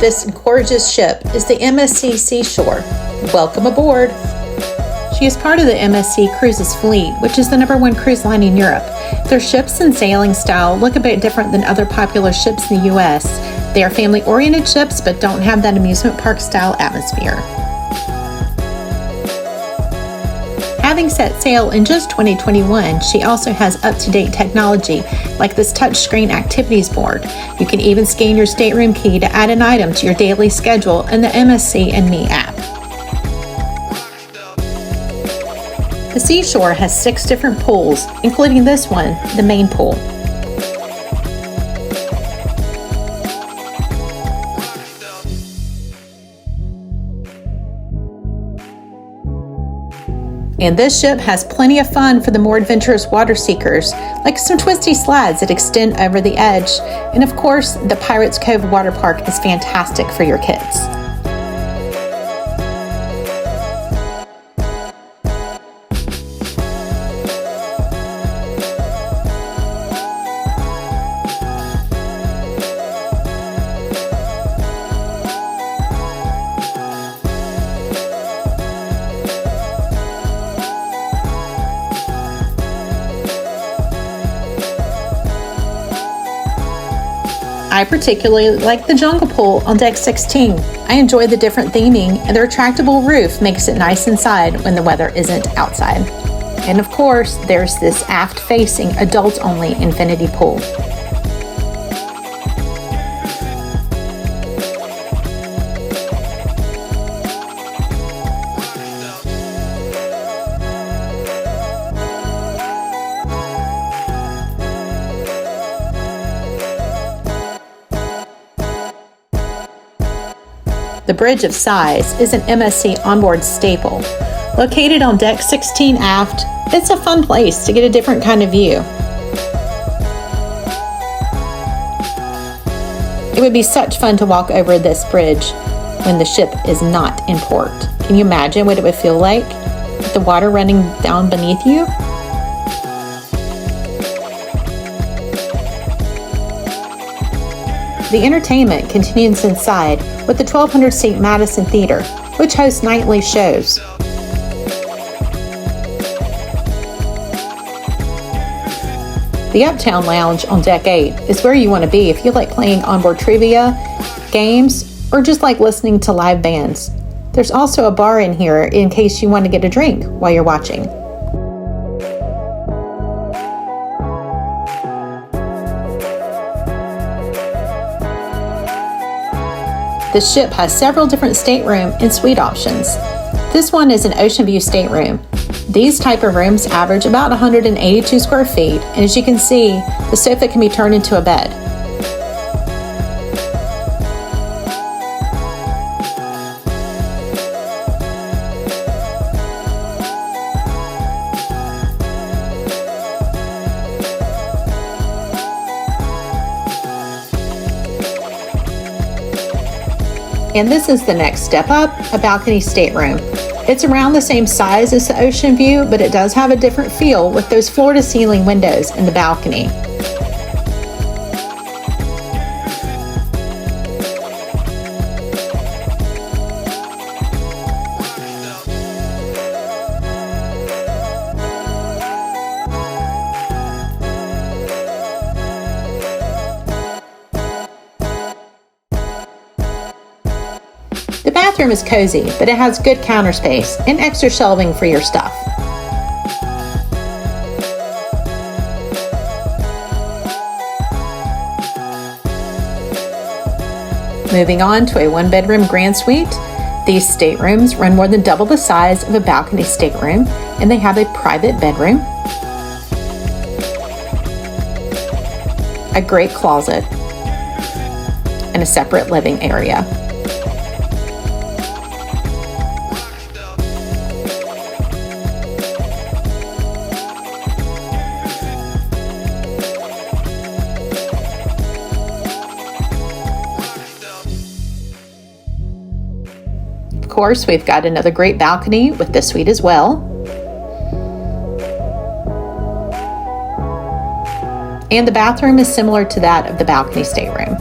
This gorgeous ship is the MSC Seashore. Welcome aboard. She is part of the MSC Cruises fleet, which is the #1 cruise line in Europe. Their ships and sailing style look a bit different than other popular ships in the US. They are family-oriented ships but don't have that amusement park style atmosphere. Having set sail in just 2021, she also has up-to-date technology like this touchscreen activities board. You can even scan your stateroom key to add an item to your daily schedule in the MSC and Me app. The Seashore has 6 different pools, including this one, the main pool. And this ship has plenty of fun for the more adventurous water seekers, like some twisty slides that extend over the edge. And of course, the Pirates Cove water park is fantastic for your kids. I particularly like the jungle pool on deck 16. I enjoy the different theming, and the retractable roof makes it nice inside when the weather isn't outside. And of course, there's this aft-facing, adult-only infinity pool. The Bridge of Sighs is an MSC onboard staple. Located on deck 16 aft, it's a fun place to get a different kind of view. It would be such fun to walk over this bridge when the ship is not in port. Can you imagine what it would feel like with the water running down beneath you? The entertainment continues inside with the 1,200-seat Madison Theater, which hosts nightly shows. The Uptown Lounge on Deck 8 is where you want to be if you like playing onboard trivia, games, or just like listening to live bands. There's also a bar in here in case you want to get a drink while you're watching. The ship has several different stateroom and suite options. This one is an ocean view stateroom. These type of rooms average about 182 square feet, and as you can see, the sofa can be turned into a bed. And this is the next step up, a balcony stateroom. It's around the same size as the ocean view, but it does have a different feel with those floor-to-ceiling windows in the balcony. The bathroom is cozy, but it has good counter space and extra shelving for your stuff. Moving on to a 1-bedroom grand suite. These staterooms run more than double the size of a balcony stateroom, and they have a private bedroom, a great closet, and a separate living area. Of course, we've got another great balcony with this suite as well. And the bathroom is similar to that of the balcony stateroom.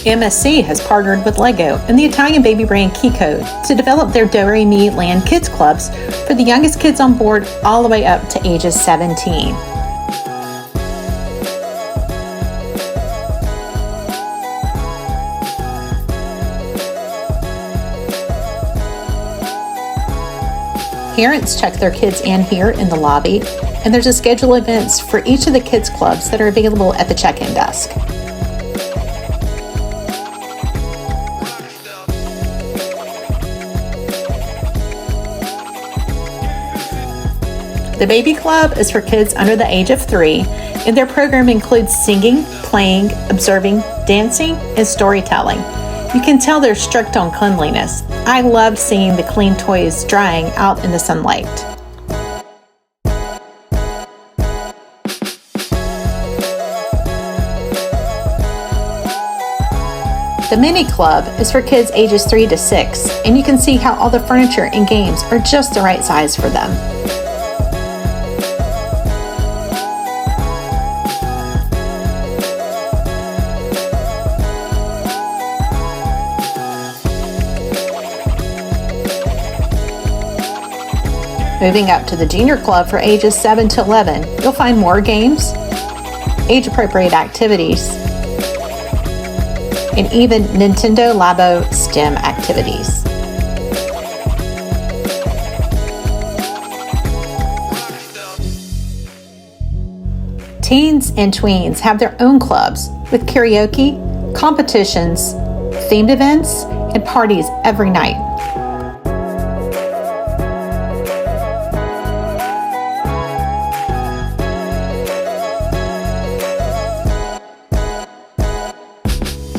MSC has partnered with Lego and the Italian baby brand Kiko to develop their Do Re Mi Land Kids Clubs for the youngest kids on board all the way up to ages 17. Parents check their kids in here in the lobby, and there's a schedule of events for each of the kids' clubs that are available at the check-in desk. The Baby Club is for kids under the age of 3, and their program includes singing, playing, observing, dancing, and storytelling. You can tell they're strict on cleanliness. I loved seeing the clean toys drying out in the sunlight. The Mini Club is for kids ages 3 to 6, and you can see how all the furniture and games are just the right size for them. Moving up to the Junior Club for ages 7 to 11, you'll find more games, age-appropriate activities, and even Nintendo Labo STEM activities. Teens and tweens have their own clubs with karaoke, competitions, themed events, and parties every night.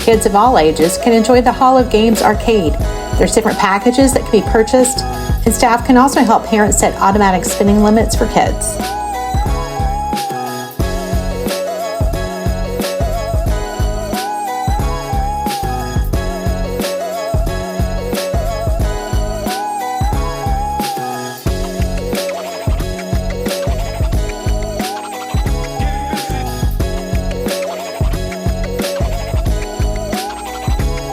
Kids of all ages can enjoy the Hall of Games arcade. There's different packages that can be purchased, and staff can also help parents set automatic spending limits for kids.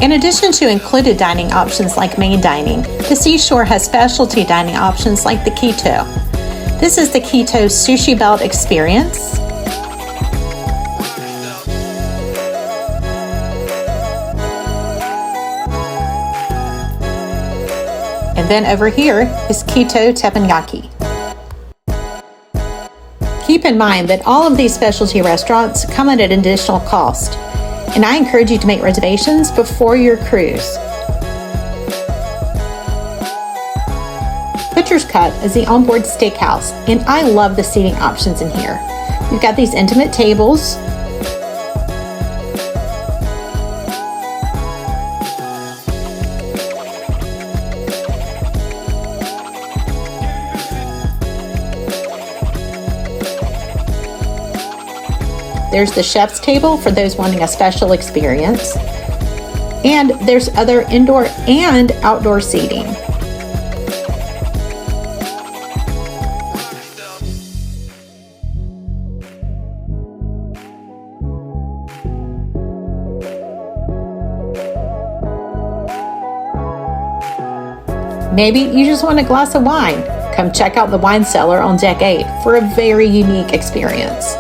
In addition to included dining options like main dining, the Seashore has specialty dining options like the Keto. This is the Keto Sushi Belt Experience. And then over here is Keto Teppanyaki. Keep in mind that all of these specialty restaurants come at an additional cost, and I encourage you to make reservations before your cruise. Butcher's Cut is the onboard steakhouse, and I love the seating options in here. You've got these intimate tables, there's the chef's table for those wanting a special experience, and there's other indoor and outdoor seating. Maybe you just want a glass of wine. Come check out the wine cellar on Deck 8 for a very unique experience.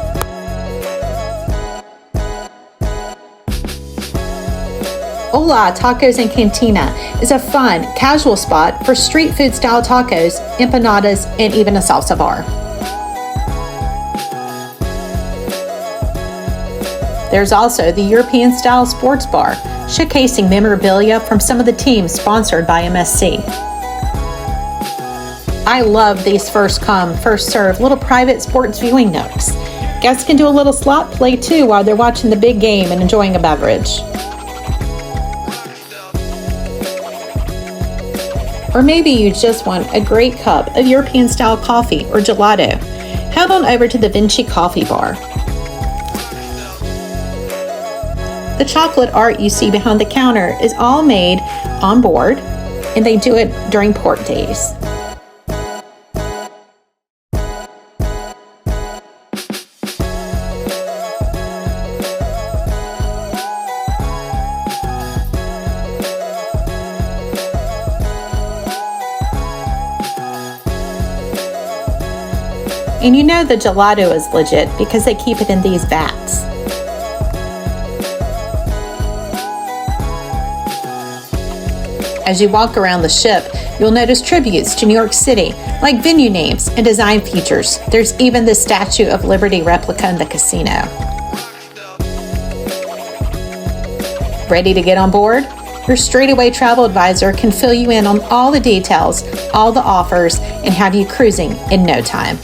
Hola Tacos and Cantina is a fun, casual spot for street food style tacos, empanadas, and even a salsa bar. There's also the European style sports bar, showcasing memorabilia from some of the teams sponsored by MSC. I love these first come, first serve little private sports viewing nooks. Guests can do a little slot play too while they're watching the big game and enjoying a beverage. Or maybe you just want a great cup of European-style coffee or gelato. Head on over to the Vinci Coffee Bar. The chocolate art you see behind the counter is all made on board, and they do it during port days. And you know the gelato is legit because they keep it in these vats. As you walk around the ship, you'll notice tributes to New York City, like venue names and design features. There's even the Statue of Liberty replica in the casino. Ready to get on board? Your straightaway travel advisor can fill you in on all the details, all the offers, and have you cruising in no time.